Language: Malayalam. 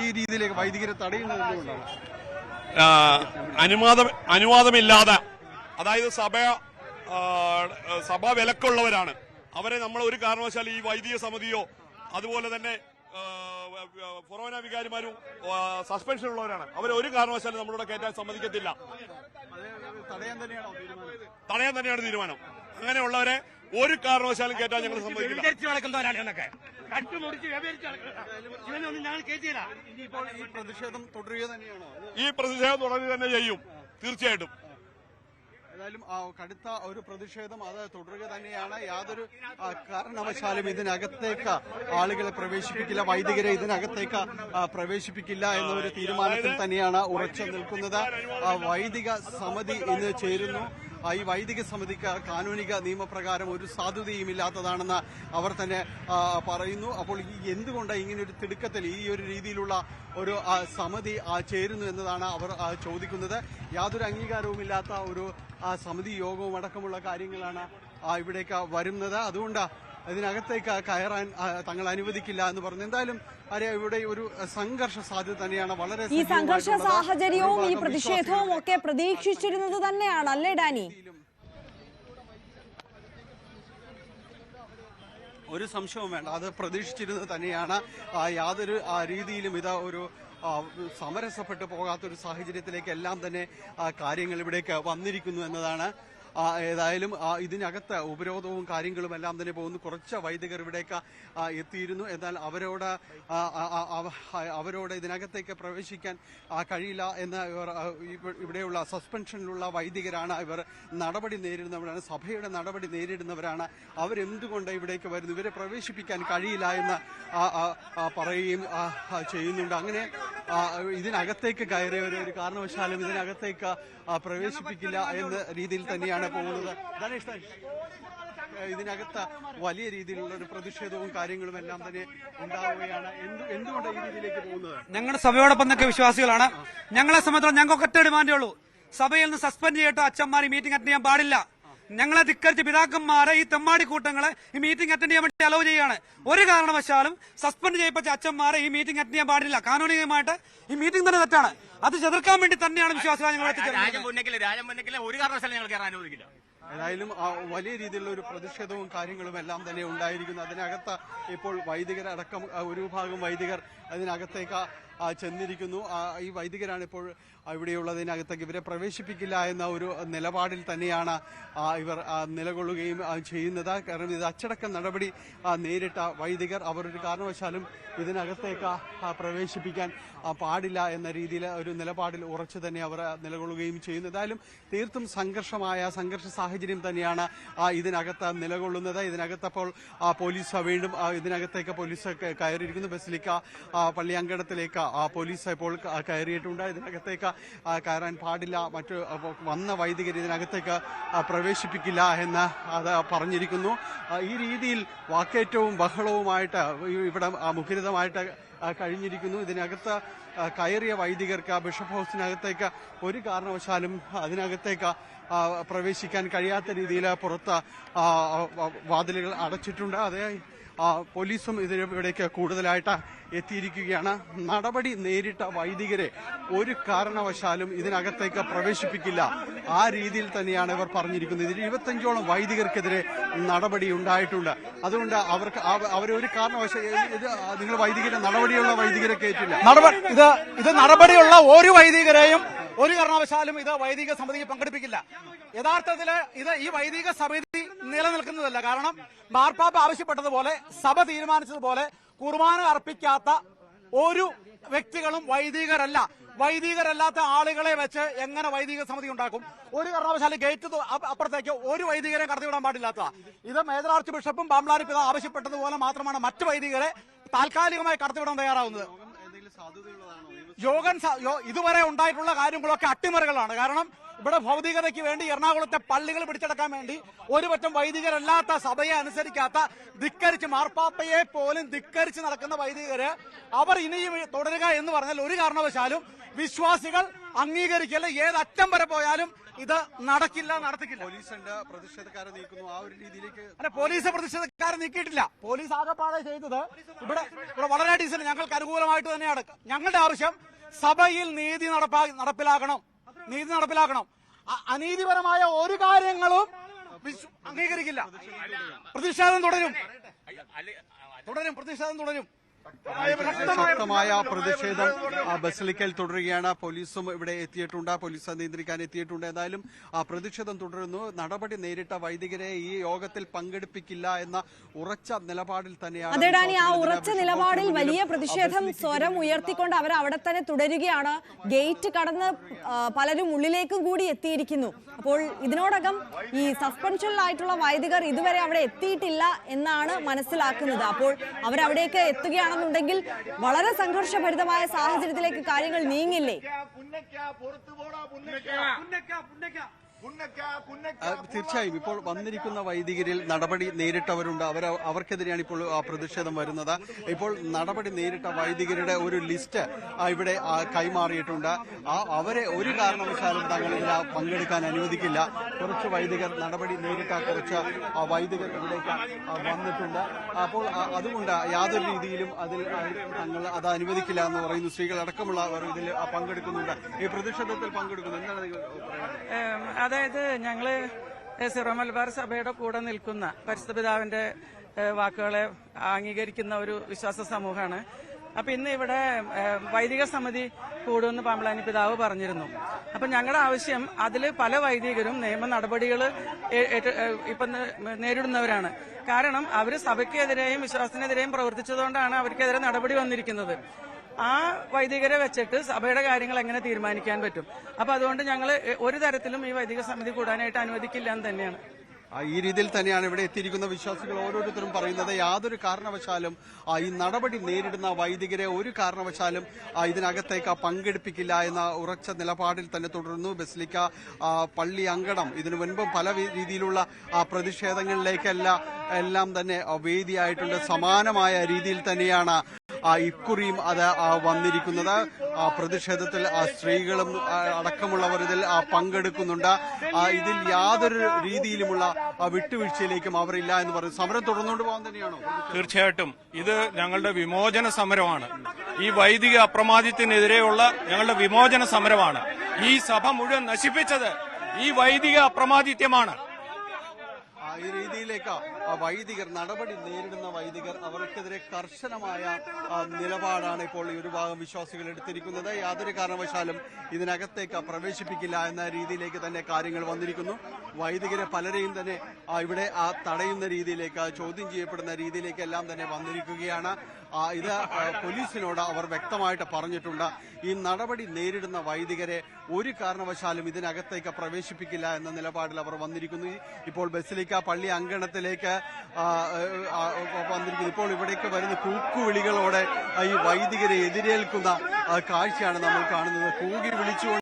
ഈ രീതിയിലേക്ക് വൈദികരെ തടയുന്നത് എന്തുകൊണ്ടാണ്? അനുവാദമില്ലാതെ, അതായത് സഭ വിലക്കുള്ളവരാണ്. അവരെ നമ്മൾ ഒരു കാരണവശാലും ഈ വൈദിക സമിതിയോ അതുപോലെ തന്നെ ഫൊറോന വികാരിമാരും സസ്പെൻഷനുള്ളവരാണ്. അവരെ ഒരു കാരണവശാലും നമ്മളിവിടെ കയറ്റാൻ സമ്മതിക്കത്തില്ല. തടയാൻ തന്നെയാണ് തീരുമാനം. അങ്ങനെയുള്ളവരെ ഒരു കാരണവശാലും കയറ്റാൻ ഞങ്ങൾ സമ്മതിക്കില്ല. ഈ പ്രതിഷേധം തുടരുക തന്നെ ചെയ്യും, തീർച്ചയായിട്ടും. ഏതായാലും കടുത്ത ഒരു പ്രതിഷേധം അത് തുടരുക തന്നെയാണ്. യാതൊരു കാരണവശാലും ഇതിനകത്തേക്ക് ആളുകളെ പ്രവേശിപ്പിക്കില്ല, വൈദികരെ ഇതിനകത്തേക്ക് പ്രവേശിപ്പിക്കില്ല എന്നൊരു തീരുമാനത്തിൽ തന്നെയാണ് ഉറച്ചു നിൽക്കുന്നത്. വൈദിക സമിതി ഇന്ന് ചേരുന്നു. ഈ വൈദിക സമിതിക്ക് കാനൂനിക നിയമപ്രകാരം ഒരു സാധുതയും ഇല്ലാത്തതാണെന്ന് അവർ തന്നെ പറയുന്നു. അപ്പോൾ എന്തുകൊണ്ട് ഇങ്ങനെ ഒരു തിടുക്കത്തിൽ ഈ ഒരു രീതിയിലുള്ള ഒരു സമിതി ചേരുന്നു എന്നതാണ് അവർ ചോദിക്കുന്നത്. യാതൊരു അംഗീകാരവുമില്ലാത്ത ഒരു സമിതി യോഗവും അടക്കമുള്ള കാര്യങ്ങളാണ് ഇവിടേക്ക് വരുന്നത്. അതുകൊണ്ട് ഇതിനകത്തേക്ക് കയറാൻ തങ്ങൾ അനുവദിക്കില്ല എന്ന് പറഞ്ഞു. എന്തായാലും ഇവിടെ ഒരു സംഘർഷ സാധ്യത തന്നെയാണ്. വളരെ ഈ സംഘർഷ സാഹചര്യവും ഈ പ്രതിഷേധവും ഒക്കെ പ്രതീക്ഷിച്ചിരുന്നത് തന്നെയാണ് അല്ലേ ഡാനി? ഒരു സംശയവും വേണ്ട, അത് പ്രതീക്ഷിച്ചിരുന്നത് തന്നെയാണ്. യാതൊരു രീതിയിലും ഇത് ഒരു സമരസപ്പെട്ടു പോകാത്തൊരു സാഹചര്യത്തിലേക്ക് എല്ലാം തന്നെ കാര്യങ്ങൾ ഇവിടേക്ക് വന്നിരിക്കുന്നു എന്നതാണ്. ഏതായാലും ഇതിനകത്ത് ഉപരോധവും കാര്യങ്ങളും എല്ലാം തന്നെ പോകുന്നു. കുറച്ച് വൈദികർ ഇവിടേക്ക് എത്തിയിരുന്നു. എന്നാൽ അവരോട് ഇതിനകത്തേക്ക് പ്രവേശിക്കാൻ കഴിയില്ല എന്ന് ഇവിടെയുള്ള സസ്പെൻഷനിലുള്ള വൈദികരാണ്. ഇവർ നടപടി നേരിടുന്നവരാണ്, സഭയുടെ നടപടി നേരിടുന്നവരാണ്. അവരെന്തുകൊണ്ട് ഇവിടേക്ക് വരുന്നു, ഇവരെ പ്രവേശിപ്പിക്കാൻ കഴിയില്ല എന്ന് പറയുകയും ചെയ്യുന്നുണ്ട്. അങ്ങനെ ഇതിനകത്തേക്ക് കയറിയവരെ ഒരു കാരണവശാലും ഇതിനകത്തേക്ക് പ്രവേശിപ്പിക്കില്ല എന്ന രീതിയിൽ തന്നെയാണ് പോകുന്നത്. ഇതിനകത്ത് വലിയ രീതിയിലുള്ള ഒരു പ്രതിഷേധവും കാര്യങ്ങളും എല്ലാം തന്നെ ഉണ്ടാവുകയാണ്. എന്തുകൊണ്ട് ഈ രീതിയിലേക്ക് പോകുന്നത്? ഞങ്ങളുടെ സഭയോടൊപ്പം നിൽക്കുന്ന വിശ്വാസികളാണ്. ഞങ്ങളെ സംബന്ധിച്ചിടത്തോളം ഞങ്ങൾക്ക് ഒറ്റ ഡിമാൻഡേ ഉള്ളൂ, സഭയിൽ നിന്ന് സസ്പെൻഡ് ചെയ്തിട്ട് അച്ഛന്മാർ ഈ മീറ്റിംഗ് അറ്റൻഡ് ചെയ്യാൻ പാടില്ല. ഞങ്ങളെ ധിക്കരിച്ച് പിതാക്കന്മാരെ ഈ തെമ്മാടി കൂട്ടങ്ങളെ ഈ മീറ്റിംഗ് അറ്റൻഡ് ചെയ്യാൻ വേണ്ടി അലോ ചെയ്യുകയാണ്. ഒരു കാരണവശാലും സസ്പെൻഡ് ചെയ്യപ്പെട്ട അച്ഛന്മാരെ ഈ മീറ്റിംഗ് അറ്റൻഡ് ചെയ്യാൻ പാടില്ല. കാനൂനികമായിട്ട് ഈ മീറ്റിംഗ് തന്നെ തെറ്റാണ്. അത് ചെറുക്കാൻ വേണ്ടി തന്നെയാണ് വിശ്വാസികൾ ഞങ്ങൾ ഒരു കാരണവശാലും ഞങ്ങൾ കയറാൻ അനുവദിക്കില്ല. ഏതായാലും വലിയ രീതിയിലുള്ള ഒരു പ്രതിഷേധവും കാര്യങ്ങളും എല്ലാം തന്നെ ഉണ്ടായിരിക്കുന്നു. അതിനകത്ത് ഇപ്പോൾ വൈദികരടക്കം ഒരു വിഭാഗം വൈദികർ അതിനകത്തേക്ക് ചെന്നിരിക്കുന്നു. ഈ വൈദികരാണ് ഇപ്പോൾ ഇവിടെയുള്ളതിനകത്തേക്ക് ഇവരെ പ്രവേശിപ്പിക്കില്ല എന്ന ഒരു നിലപാടിൽ തന്നെയാണ് ഇവർ നിലകൊള്ളുകയും ചെയ്യുന്നത്. കാരണം ഇത് അച്ചടക്ക നടപടി നേരിട്ട വൈദികർ അവരൊരു കാരണവശാലും ഇതിനകത്തേക്ക് പ്രവേശിപ്പിക്കാൻ പാടില്ല എന്ന രീതിയിൽ ഒരു നിലപാടിൽ ഉറച്ചു തന്നെ അവർ നിലകൊള്ളുകയും ചെയ്യുന്നു. ഏതായാലും തീർത്തും സംഘർഷ സാഹചര്യം തന്നെയാണ് ഇതിനകത്ത് നിലകൊള്ളുന്നത്. ഇതിനകത്തപ്പോൾ പോലീസ് വീണ്ടും ഇതിനകത്തേക്ക് പോലീസ് കയറിയിരിക്കുന്നു. ബസിലിക്ക പള്ളിയങ്കണത്തിലേക്ക് പോലീസ് ഇപ്പോൾ കയറിയിട്ടുണ്ട്. ഇതിനകത്തേക്ക് കയറാൻ പാടില്ല, മറ്റു വന്ന വൈദികർ ഇതിനകത്തേക്ക് പ്രവേശിപ്പിക്കില്ല എന്ന് അത് പറഞ്ഞിരിക്കുന്നു. ഈ രീതിയിൽ വാക്കേറ്റവും ബഹളവുമായിട്ട് ഇവിടെ മുഖരിതമായിട്ട് കഴിഞ്ഞിരിക്കുന്നു. ഇതിനകത്ത് കയറിയ വൈദികർക്ക് ബിഷപ്പ് ഹൗസിനകത്തേക്ക് ഒരു കാരണവശാലും അതിനകത്തേക്ക് പ്രവേശിക്കാൻ കഴിയാത്ത രീതിയിൽ പുറത്ത് വാതിലുകൾ അടച്ചിട്ടുണ്ട്. അതേ പോലീസും ഇതിനിവിടേക്ക് കൂടുതലായിട്ട് എത്തിയിരിക്കുകയാണ്. നടപടി നേരിട്ട വൈദികരെ ഒരു കാരണവശാലും ഇതിനകത്തേക്ക് പ്രവേശിപ്പിക്കില്ല, ആ രീതിയിൽ തന്നെയാണ് ഇവർ പറഞ്ഞിരിക്കുന്നത്. ഇതിൽ 25ഓളം വൈദികർക്കെതിരെ നടപടി ഉണ്ടായിട്ടുണ്ട്. അതുകൊണ്ട് അവരൊരു കാരണവശാലും നിങ്ങൾ വൈദികരെ നടപടിയുള്ള വൈദികരെ കയറ്റില്ല. ഇത് നടപടിയുള്ള ഒരു വൈദികരെയും ഒരു കാരണവശാലും ഇത് വൈദിക സമിതിയിൽ പങ്കെടുപ്പിക്കില്ല. യഥാർത്ഥത്തിൽ ഈ വൈദിക സമിതി നിലനിൽക്കുന്നതല്ല. കാരണം മാർപ്പാപ്പ ആവശ്യപ്പെട്ടതുപോലെ, സഭ തീരുമാനിച്ചതുപോലെ കുർബാന അർപ്പിക്കാത്ത ഒരു വ്യക്തികളും വൈദികരല്ല. വൈദികരല്ലാത്ത ആളുകളെ വെച്ച് എങ്ങനെ വൈദിക സമിതി ഉണ്ടാക്കും? ഒരു കാരണവശാലും ഗേറ്റ് അപ്പുറത്തേക്ക് ഒരു വൈദികരെ കടത്തിവിടാൻ പാടില്ലാത്ത ഇത് മേജർ ആർച്ച് ബിഷപ്പും പാമ്പ്ലാനി പിതാവ് ആവശ്യപ്പെട്ടതുപോലെ മാത്രമാണ് മറ്റു വൈദികരെ താൽക്കാലികമായി കടത്തിവിടാൻ തയ്യാറാവുന്നത്. ഇതുവരെ ഉണ്ടായിട്ടുള്ള കാര്യങ്ങളൊക്കെ അട്ടിമറികളാണ്. കാരണം ഇവിടെ ഭൗതികതയ്ക്ക് വേണ്ടി എറണാകുളത്തെ പള്ളികൾ പിടിച്ചെടുക്കാൻ വേണ്ടി ഒരുപറ്റം വൈദികരല്ലാത്ത, സഭയെ അനുസരിക്കാത്ത, ധിക്കരിച്ച് മാർപ്പാപ്പയെ പോലും ധിക്കരിച്ച് നടക്കുന്ന വൈദികര് അവർ ഇനിയും തുടരുക എന്ന് പറഞ്ഞാൽ ഒരു കാരണവശാലും വിശ്വാസികൾ അംഗീകരിക്കല്ല. ഏതറ്റം വരെ പോയാലും ഇത് നടത്തിക്കില്ല. പോലീസിന്റെ പ്രതിഷേധക്കാരെ നീക്കുന്നു ആ ഒരു രീതിയിലേക്ക്. അല്ല, പോലീസ് പ്രതിഷേധക്കാരെ നീക്കിയിട്ടില്ല. പോലീസ് ആകെപ്പാടെ ചെയ്തത് ഇവിടെ വളരെ ഡീസന്റ്, ഞങ്ങൾക്ക് അനുകൂലമായിട്ട് തന്നെയാണ്. ഞങ്ങളുടെ ആവശ്യം സഭയിൽ നീതി നടപ്പിലാക്കണം. അനീതിപരമായ ഒരു കാര്യങ്ങളും അംഗീകരിക്കില്ല. പ്രതിഷേധം തുടരും. ശക്തമായ പ്രതിഷേധം ബസിലിക്കയിൽ തുടരുകയാണ്. പോലീസും ഇവിടെ എത്തിയിട്ടുണ്ട്, പോലീസ് നിയന്ത്രിക്കാൻ എത്തിയിട്ടുണ്ട്. എന്തായാലും ആ പ്രതിഷേധം തുടരുന്നു. നടപടി നേരിട്ട വൈദികരെ ഈ യോഗത്തിൽ പങ്കെടുപ്പിക്കില്ല എന്ന ഉറച്ച നിലപാടിൽ തന്നെയാണ്. അതെ ഡാനി, ആ ഉറച്ച നിലപാടിൽ വലിയ പ്രതിഷേധം സ്വരം ഉയർത്തിക്കൊണ്ട് അവർ അവിടെ തന്നെ തുടരുകയാണ്. ഗേറ്റ് കടന്ന് പലരും ഉള്ളിലേക്കും കൂടി എത്തിയിരിക്കുന്നു. അപ്പോൾ ഇതിനോടകം ഈ സസ്പെൻഷനിലായിട്ടുള്ള വൈദികർ ഇതുവരെ അവിടെ എത്തിയിട്ടില്ല എന്നാണ് മനസ്സിലാക്കുന്നത്. അപ്പോൾ അവരവിടേക്ക് എത്തുകയാണെന്നുണ്ടെങ്കിൽ വളരെ സംഘർഷഭരിതമായ സാഹചര്യത്തിലേക്ക് കാര്യങ്ങൾ നീങ്ങില്ലേ? തീർച്ചയായും ഇപ്പോൾ വന്നിരിക്കുന്ന വൈദികരിൽ നടപടി നേരിട്ടവരുണ്ട്. അവർക്കെതിരെയാണ് ഇപ്പോൾ പ്രതിഷേധം വരുന്നത്. ഇപ്പോൾ നടപടി നേരിട്ട വൈദികരുടെ ഒരു ലിസ്റ്റ് ഇവിടെ കൈമാറിയിട്ടുണ്ട്. അവരെ ഒരു കാരണവശാലും തങ്ങളില്ല പങ്കെടുക്കാൻ അനുവദിക്കില്ല. കുറച്ച് വൈദികർ നടപടി നേരിട്ട കുറച്ച് വൈദികർ ഇവിടേക്ക് വന്നിട്ടുണ്ട്. അപ്പോൾ അതുകൊണ്ട് യാതൊരു രീതിയിലും തങ്ങൾ അത് അനുവദിക്കില്ല എന്ന് പറയുന്നു. സ്ത്രീകളടക്കമുള്ളവർ ഇതിൽ പങ്കെടുക്കുന്നുണ്ട്, ഈ പ്രതിഷേധത്തിൽ പങ്കെടുക്കുന്നു. എന്താണ് നിങ്ങൾ പറയുന്നത്? അതായത് ഞങ്ങള് സിറോ മലബാർ സഭയുടെ കൂടെ നിൽക്കുന്ന പരിശുദ്ധ പിതാവിന്റെ വാക്കുകളെ അംഗീകരിക്കുന്ന ഒരു വിശ്വാസ സമൂഹമാണ്. അപ്പൊ ഇന്ന് ഇവിടെ വൈദിക സമിതി കൂടുമെന്ന് പാമ്പളാനി പിതാവ് പറഞ്ഞിരുന്നു. അപ്പൊ ഞങ്ങളുടെ ആവശ്യം അതിൽ പല വൈദികരും നിയമ നടപടികൾ ഇപ്പൊ നേരിടുന്നവരാണ്. കാരണം അവര് സഭയ്ക്കെതിരെയും വിശ്വാസത്തിനെതിരെയും പ്രവർത്തിച്ചതുകൊണ്ടാണ് അവർക്കെതിരെ നടപടി വന്നിരിക്കുന്നത്. ആ വൈദികരെ വെച്ചിട്ട് സഭയുടെ കാര്യങ്ങൾ എങ്ങനെ തീരുമാനിക്കാൻ പറ്റും? അപ്പൊ അതുകൊണ്ട് ഞങ്ങൾ ഒരു തരത്തിലും ഈ വൈദിക സമിതി കൂടാനായിട്ട് അനുവദിക്കില്ല എന്ന് തന്നെയാണ്. ഈ രീതിയിൽ തന്നെയാണ് ഇവിടെ എത്തിയിരിക്കുന്ന വിശ്വാസികൾ ഓരോരുത്തരും പറയുന്നത്. യാതൊരു കാരണവശാലും ഈ നടപടി നേരിടുന്ന വൈദികരെ ഒരു കാരണവശാലും ഇതിനകത്തേക്ക് പങ്കെടുപ്പിക്കില്ല എന്ന ഉറച്ച നിലപാടിൽ തന്നെ തുടരുന്നു. ബസിലിക്ക പള്ളി അങ്കണം ഇതിനു മുൻപും പല രീതിയിലുള്ള പ്രതിഷേധങ്ങളിലേക്കെല്ലാം തന്നെ വേദിയായിട്ടുണ്ട്. സമാനമായ രീതിയിൽ തന്നെയാണ് ഇക്കുറിയും അത് വന്നിരിക്കുന്നത്. പ്രതിഷേധത്തിൽ സ്ത്രീകളും അടക്കമുള്ളവർ ഇതിൽ പങ്കെടുക്കുന്നുണ്ട്. ഇതിൽ യാതൊരു രീതിയിലുമുള്ള വിട്ടുവീഴ്ചയിലേക്കും അവരില്ല എന്ന് പറയുന്നത്. സമരം തുടർന്നുകൊണ്ട് പോകാൻ തന്നെയാണോ? തീർച്ചയായിട്ടും ഇത് ഞങ്ങളുടെ വിമോചന സമരമാണ്. ഈ വൈദിക അപ്രമാദിത്യത്തിനെതിരെയുള്ള ഞങ്ങളുടെ വിമോചന സമരമാണ്. ഈ സഭ മുഴുവൻ നശിപ്പിച്ചത് ഈ വൈദിക അപ്രമാദിത്യമാണ്. ഈ രീതിയിലേക്ക് വൈദികർ നടപടി നേരിടുന്ന വൈദികർ അവർക്കെതിരെ കർശനമായ നിലപാടാണ് ഇപ്പോൾ ഈ ഒരു ഭാഗം വിശ്വാസികൾ എടുത്തിരിക്കുന്നത്. യാതൊരു കാരണവശാലും ഇതിനകത്തേക്ക് പ്രവേശിപ്പിക്കില്ല എന്ന രീതിയിലേക്ക് തന്നെ കാര്യങ്ങൾ വന്നിരിക്കുന്നു. വൈദികരെ പലരെയും തന്നെ ഇവിടെ തടയുന്ന രീതിയിലേക്ക്, ചോദ്യം ചെയ്യപ്പെടുന്ന രീതിയിലേക്ക് എല്ലാം തന്നെ വന്നിരിക്കുകയാണ്. ഇത് പോലീസിനോട് അവർ വ്യക്തമായിട്ട് പറഞ്ഞിട്ടുണ്ട്. ഈ നടപടി നേരിടുന്ന വൈദികരെ ഒരു കാരണവശാലും ഇതിനകത്തേക്ക് പ്രവേശിപ്പിക്കില്ല എന്ന നിലപാടിൽ അവർ വന്നിരിക്കുന്നു. ഇപ്പോൾ ബസിലിക്ക പള്ളി അങ്കണത്തിലേക്ക് വന്നിരിക്കുന്നു. ഇപ്പോൾ ഇവിടേക്ക് വരുന്ന കൂക്കുവിളികളോടെ ഈ വൈദികരെ എതിരേൽക്കുന്ന കാഴ്ചയാണ് നമ്മൾ കാണുന്നത്. കൂകി വിളിച്ചുകൊണ്ട്